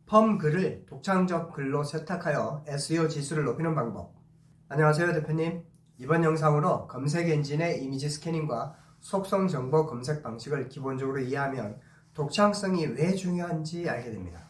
펌 글을 독창적 글로 세탁하여 SEO 지수를 높이는 방법. 안녕하세요 대표님. 이번 영상으로 검색 엔진의 이미지 스캐닝과 속성 정보 검색 방식을 기본적으로 이해하면 독창성이 왜 중요한지 알게 됩니다.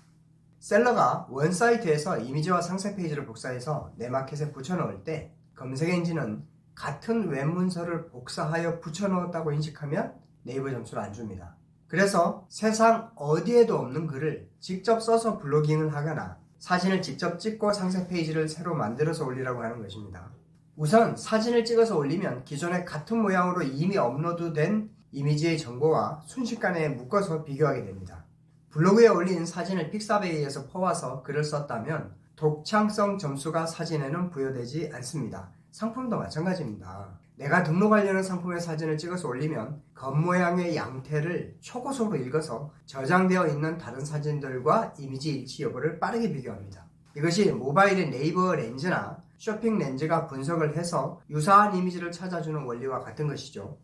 셀러가 원 사이트에서 이미지와 상세 페이지를 복사해서 내 마켓에 붙여넣을 때 검색 엔진은 같은 웹 문서를 복사하여 붙여넣었다고 인식하면 네이버 점수를 안 줍니다. 그래서 세상 어디에도 없는 글을 직접 써서 블로깅을 하거나 사진을 직접 찍고 상세 페이지를 새로 만들어서 올리라고 하는 것입니다. 우선 사진을 찍어서 올리면 기존에 같은 모양으로 이미 업로드된 이미지의 정보와 순식간에 묶어서 비교하게 됩니다. 블로그에 올린 사진을 픽사베이에서 퍼와서 글을 썼다면 독창성 점수가 사진에는 부여되지 않습니다. 상품도 마찬가지입니다. 내가 등록하려는 상품의 사진을 찍어서 올리면 겉모양의 양태를 초고속으로 읽어서 저장되어 있는 다른 사진들과 이미지 일치 여부를 빠르게 비교합니다. 이것이 모바일의 네이버 렌즈나 쇼핑 렌즈가 분석을 해서 유사한 이미지를 찾아주는 원리와 같은 것이죠.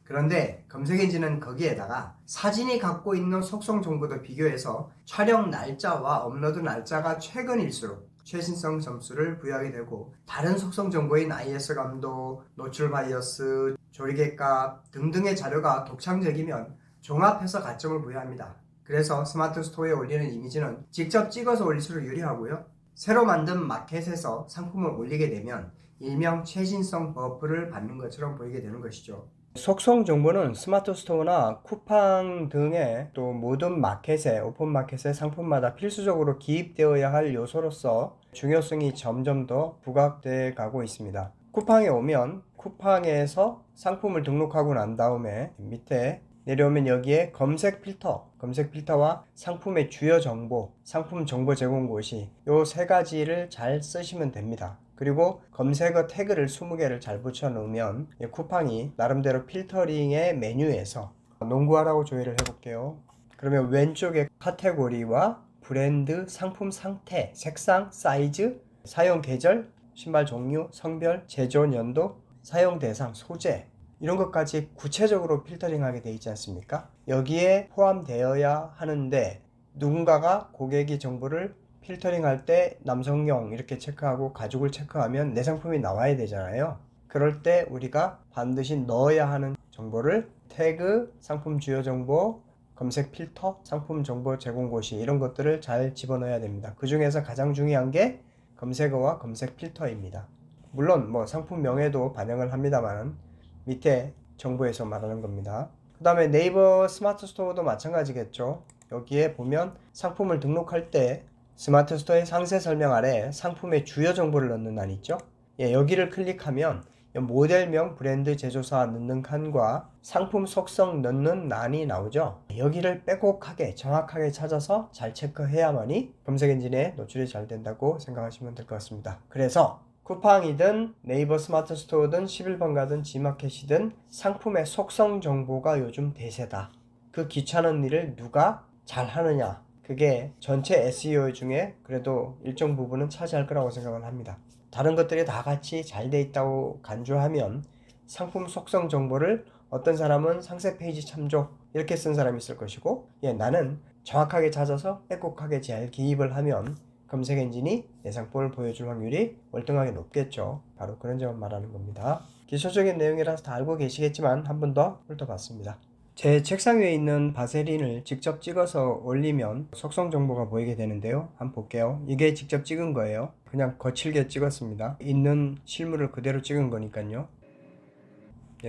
그런데 검색 엔진은 거기에다가 사진이 갖고 있는 속성 정보도 비교해서 촬영 날짜와 업로드 날짜가 최근일수록 최신성 점수를 부여하게 되고 다른 속성 정보인 IS 감도, 노출 바이어스, 조리개값 등등의 자료가 독창적이면 종합해서 가점을 부여합니다. 그래서 스마트 스토어에 올리는 이미지는 직접 찍어서 올릴수록 유리하고요. 새로 만든 마켓에서 상품을 올리게 되면 일명 최신성 버프를 받는 것처럼 보이게 되는 것이죠. 속성 정보는 스마트 스토어나 쿠팡 등의 또 모든 마켓에 오픈 마켓의 상품마다 필수적으로 기입되어야 할 요소로서 중요성이 점점 더 부각돼 가고 있습니다. 쿠팡에 오면 쿠팡에서 상품을 등록하고 난 다음에 밑에 내려오면 여기에 검색 필터와 상품의 주요 정보, 상품 정보 제공 고시 요 세 가지를 잘 쓰시면 됩니다. 그리고 검색어 태그를 20개를 잘 붙여 놓으면 쿠팡이 나름대로 필터링의 메뉴에서 농구하라고 조회를 해볼게요. 그러면 왼쪽에 카테고리와 브랜드, 상품 상태, 색상, 사이즈, 사용 계절, 신발 종류, 성별, 제조 연도, 사용 대상, 소재 이런 것까지 구체적으로 필터링하게 되어 있지 않습니까? 여기에 포함되어야 하는데 누군가가 고객이 정보를 필터링할 때 남성용 이렇게 체크하고 가죽을 체크하면 내 상품이 나와야 되잖아요. 그럴 때 우리가 반드시 넣어야 하는 정보를 태그, 상품 주요 정보, 검색 필터, 상품 정보 제공 고시 이런 것들을 잘 집어넣어야 됩니다. 그 중에서 가장 중요한 게 검색어와 검색 필터입니다. 물론 상품명에도 반영을 합니다만 밑에 정보에서 말하는 겁니다. 그 다음에 네이버 스마트 스토어도 마찬가지겠죠. 여기에 보면 상품을 등록할 때 스마트 스토어의 상세 설명 아래 상품의 주요 정보를 넣는 欄 있죠. 여기를 클릭하면 모델명, 브랜드, 제조사 넣는 칸과 상품 속성 넣는 란이 나오죠. 여기를 빼곡하게 정확하게 찾아서 잘 체크해야만이 검색 엔진에 노출이 잘 된다고 생각하시면 될 것 같습니다. 그래서 쿠팡이든 네이버 스마트 스토어든 11번 가든 지마켓이든 상품의 속성 정보가 요즘 대세다. 그 귀찮은 일을 누가 잘 하느냐? 그게 전체 SEO 중에 그래도 일정 부분은 차지할 거라고 생각을 합니다. 다른 것들이 다 같이 잘 돼 있다고 간주하면 상품 속성 정보를 어떤 사람은 상세 페이지 참조 이렇게 쓴 사람이 있을 것이고 나는 정확하게 찾아서 빼곡하게 잘 기입을 하면 검색 엔진이 내 상품을 보여줄 확률이 월등하게 높겠죠. 바로 그런 점을 말하는 겁니다. 기초적인 내용이라서 다 알고 계시겠지만 한 번 더 훑어봤습니다. 제 책상 위에 있는 바세린을 직접 찍어서 올리면 속성 정보가 보이게 되는데요. 한번 볼게요. 이게 직접 찍은 거예요. 그냥 거칠게 찍었습니다. 있는 실물을 그대로 찍은 거니까요.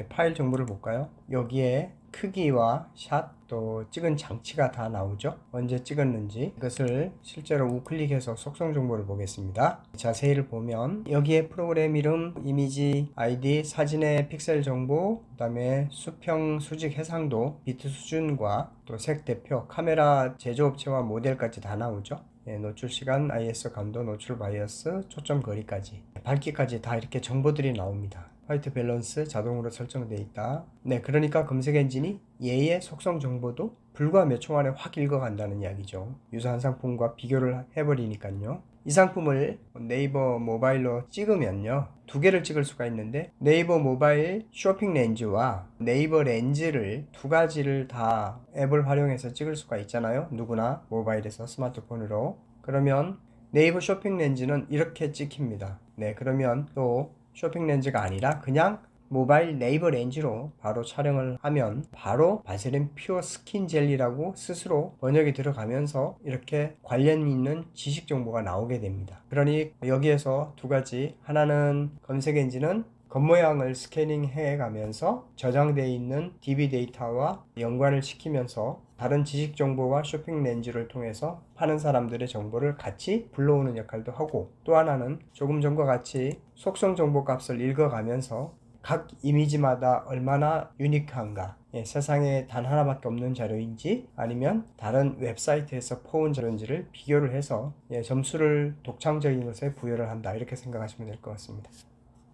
파일 정보를 볼까요? 여기에 크기와 샷, 또 찍은 장치가 다 나오죠. 언제 찍었는지 이것을 실제로 우클릭해서 속성 정보를 보겠습니다. 자세히를 보면 여기에 프로그램 이름, 이미지, 아이디, 사진의 픽셀 정보, 그 다음에 수평, 수직, 해상도, 비트 수준과 또 색 대표, 카메라 제조업체와 모델까지 다 나오죠. 노출 시간, IS 감도, 노출 바이어스, 초점 거리까지, 밝기까지 다 이렇게 정보들이 나옵니다. 화이트 밸런스 자동으로 설정되어 있다. 그러니까 검색 엔진이 얘의 속성 정보도 불과 몇 초 만에 확 읽어간다는 이야기죠. 유사한 상품과 비교를 해버리니까요. 이 상품을 네이버 모바일로 찍으면요, 두 개를 찍을 수가 있는데 네이버 모바일 쇼핑 렌즈와 네이버 렌즈를 두 가지를 다 앱을 활용해서 찍을 수가 있잖아요. 누구나 모바일에서 스마트폰으로. 그러면 네이버 쇼핑 렌즈는 이렇게 찍힙니다. 네, 그러면 또 쇼핑 렌즈가 아니라 그냥 모바일 네이버 렌즈로 바로 촬영을 하면 바로 바세린 퓨어 스킨 젤리라고 스스로 번역이 들어가면서 이렇게 관련 있는 지식 정보가 나오게 됩니다. 그러니 여기에서 두 가지, 하나는 검색 엔진은 겉모양을 스캐닝해 가면서 저장되어 있는 DB 데이터와 연관을 시키면서 다른 지식 정보와 쇼핑 렌즈를 통해서 파는 사람들의 정보를 같이 불러오는 역할도 하고, 또 하나는 조금 전과 같이 속성 정보 값을 읽어가면서 각 이미지마다 얼마나 유니크한가, 세상에 단 하나밖에 없는 자료인지 아니면 다른 웹사이트에서 퍼온 자료인지를 비교를 해서 점수를 독창적인 것에 부여를 한다, 이렇게 생각하시면 될 것 같습니다.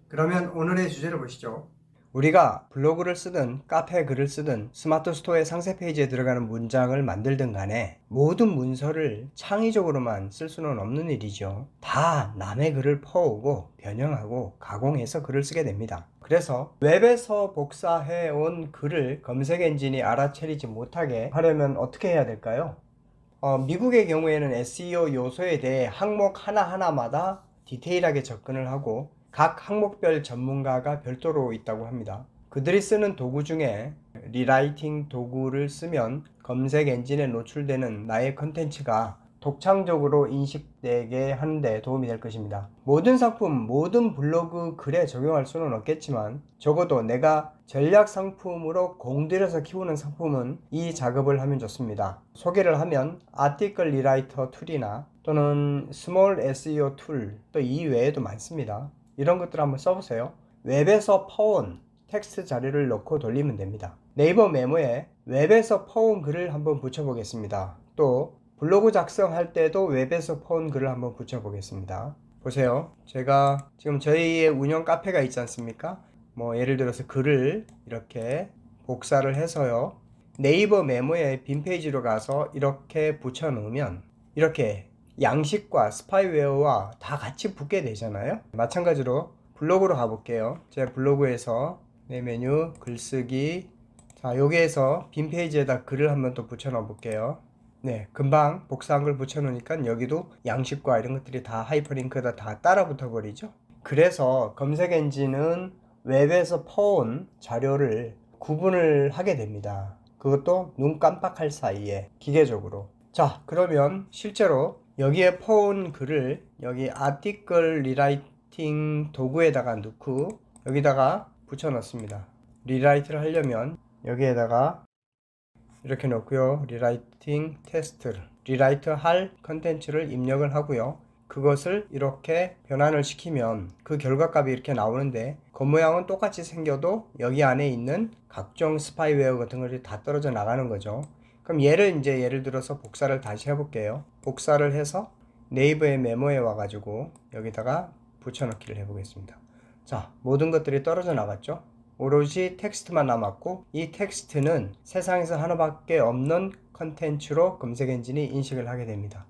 그러면 오늘의 주제를 보시죠. 우리가 블로그를 쓰든 카페 글을 쓰든 스마트 스토어의 상세 페이지에 들어가는 문장을 만들든 간에 모든 문서를 창의적으로만 쓸 수는 없는 일이죠. 다 남의 글을 퍼오고 변형하고 가공해서 글을 쓰게 됩니다. 그래서 웹에서 복사해 온 글을 검색 엔진이 알아채리지 못하게 하려면 어떻게 해야 될까요? 미국의 경우에는 SEO 요소에 대해 항목 하나하나마다 디테일하게 접근을 하고 각 항목별 전문가가 별도로 있다고 합니다. 그들이 쓰는 도구 중에 리라이팅 도구를 쓰면 검색 엔진에 노출되는 나의 컨텐츠가 독창적으로 인식되게 하는 데 도움이 될 것입니다. 모든 상품, 모든 블로그 글에 적용할 수는 없겠지만 적어도 내가 전략 상품으로 공들여서 키우는 상품은 이 작업을 하면 좋습니다. 소개를 하면 아티클 리라이터 툴이나 또는 스몰 SEO 툴, 또 이 외에도 많습니다. 이런 것들 한번 써보세요. 웹에서 퍼온 텍스트 자료를 넣고 돌리면 됩니다. 네이버 메모에 웹에서 퍼온 글을 한번 붙여보겠습니다. 또 블로그 작성할 때도 웹에서 퍼온 글을 한번 붙여보겠습니다. 보세요. 제가 지금 저희의 운영 카페가 있지 않습니까? 예를 들어서 글을 이렇게 복사를 해서요, 네이버 메모에 빈 페이지로 가서 이렇게 붙여 놓으면 이렇게 양식과 스파이웨어와 다 같이 붙게 되잖아요. 마찬가지로 블로그로 가볼게요. 제 블로그에서 내 메뉴 글쓰기, 자, 여기에서 빈 페이지에다 글을 한번 또 붙여 넣어 볼게요. 네, 금방 복사한 걸 붙여 놓으니까 여기도 양식과 이런 것들이 다 하이퍼링크다 다 따라 붙어 버리죠. 그래서 검색 엔진은 웹에서 퍼온 자료를 구분을 하게 됩니다. 그것도 눈 깜빡할 사이에 기계적으로. 자, 그러면 실제로 여기에 퍼온 글을 여기 아티클 리라이팅 도구에다가 넣고 여기다가 붙여 넣습니다. 리라이트를 하려면 여기에다가 이렇게 넣고요. 리라이팅 테스트, 리라이트 할 컨텐츠를 입력을 하고요. 그것을 이렇게 변환을 시키면 그 결과값이 이렇게 나오는데 겉모양은 똑같이 생겨도 여기 안에 있는 각종 스파이웨어 같은 것이 다 떨어져 나가는 거죠. 그럼 예를 들어서 복사를 다시 해볼게요. 복사를 해서 네이버의 메모에 와가지고 여기다가 붙여넣기를 해보겠습니다. 자, 모든 것들이 떨어져 나갔죠. 오로지 텍스트만 남았고 이 텍스트는 세상에서 하나밖에 없는 컨텐츠로 검색 엔진이 인식을 하게 됩니다.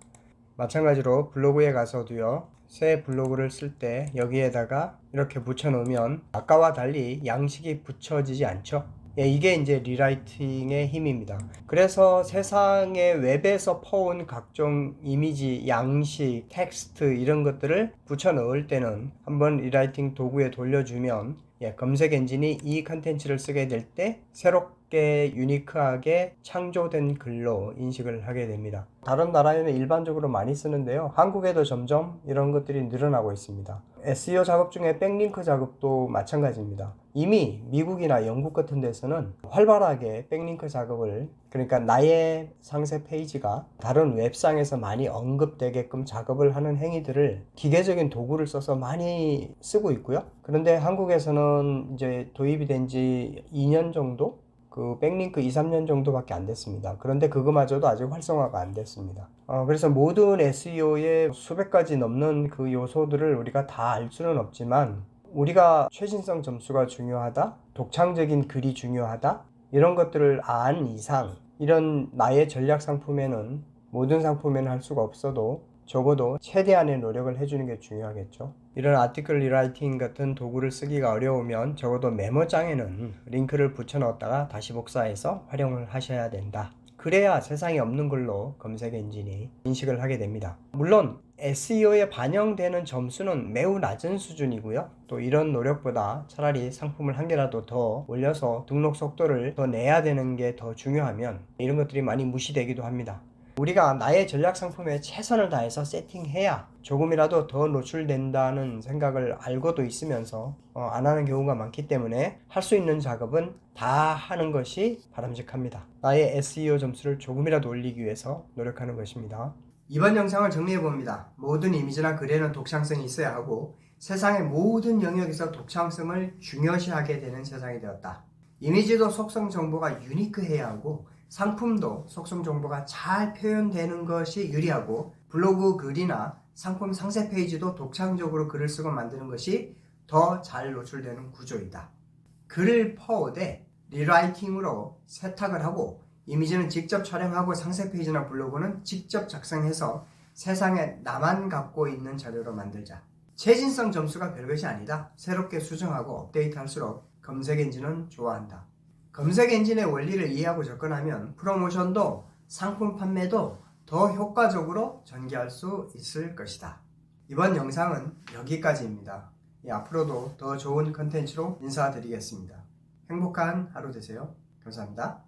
마찬가지로 블로그에 가서도요, 새 블로그를 쓸 때 여기에다가 이렇게 붙여 놓으면 아까와 달리 양식이 붙여지지 않죠. 이게 이제 리라이팅의 힘입니다. 그래서 세상의 웹에서 퍼온 각종 이미지, 양식, 텍스트 이런 것들을 붙여 넣을 때는 한번 리라이팅 도구에 돌려주면 검색 엔진이 이 컨텐츠를 쓰게 될 때 새롭게 유니크하게 창조된 글로 인식을 하게 됩니다. 다른 나라에는 일반적으로 많이 쓰는데요, 한국에도 점점 이런 것들이 늘어나고 있습니다. SEO 작업 중에 백링크 작업도 마찬가지입니다. 이미 미국이나 영국 같은 데서는 활발하게 백링크 작업을, 그러니까 나의 상세 페이지가 다른 웹상에서 많이 언급되게끔 작업을 하는 행위들을 기계적인 도구를 써서 많이 쓰고 있고요. 그런데 한국에서는 이제 도입이 된 지 2년 정도? 그 백링크 2-3년 정도밖에 안 됐습니다. 그런데 그거마저도 아직 활성화가 안 됐습니다. 그래서 모든 SEO의 수백 가지 넘는 그 요소들을 우리가 다 알 수는 없지만 우리가 최신성 점수가 중요하다, 독창적인 글이 중요하다, 이런 것들을 안 이상 이런 나의 전략 상품에는, 모든 상품에는 할 수가 없어도 적어도 최대한의 노력을 해주는 게 중요하겠죠. 이런 아티클 리라이팅 같은 도구를 쓰기가 어려우면 적어도 메모장에는 링크를 붙여 넣었다가 다시 복사해서 활용을 하셔야 된다. 그래야 세상에 없는 걸로 검색 엔진이 인식을 하게 됩니다. 물론 SEO에 반영되는 점수는 매우 낮은 수준이고요. 또 이런 노력보다 차라리 상품을 한 개라도 더 올려서 등록 속도를 더 내야 되는 게 더 중요하면 이런 것들이 많이 무시되기도 합니다. 우리가 나의 전략 상품에 최선을 다해서 세팅해야 조금이라도 더 노출된다는 생각을 알고도 있으면서 안 하는 경우가 많기 때문에 할 수 있는 작업은 다 하는 것이 바람직합니다. 나의 SEO 점수를 조금이라도 올리기 위해서 노력하는 것입니다. 이번 영상을 정리해봅니다. 모든 이미지나 글에는 독창성이 있어야 하고 세상의 모든 영역에서 독창성을 중요시하게 되는 세상이 되었다. 이미지도 속성 정보가 유니크해야 하고 상품도 속성 정보가 잘 표현되는 것이 유리하고 블로그 글이나 상품 상세 페이지도 독창적으로 글을 쓰고 만드는 것이 더 잘 노출되는 구조이다. 글을 퍼오되 리라이팅으로 세탁을 하고 이미지는 직접 촬영하고 상세 페이지나 블로그는 직접 작성해서 세상에 나만 갖고 있는 자료로 만들자. 최신성 점수가 별것이 아니다. 새롭게 수정하고 업데이트할수록 검색 엔진은 좋아한다. 검색 엔진의 원리를 이해하고 접근하면 프로모션도 상품 판매도 더 효과적으로 전개할 수 있을 것이다. 이번 영상은 여기까지입니다. 앞으로도 더 좋은 컨텐츠로 인사드리겠습니다. 행복한 하루 되세요. 감사합니다.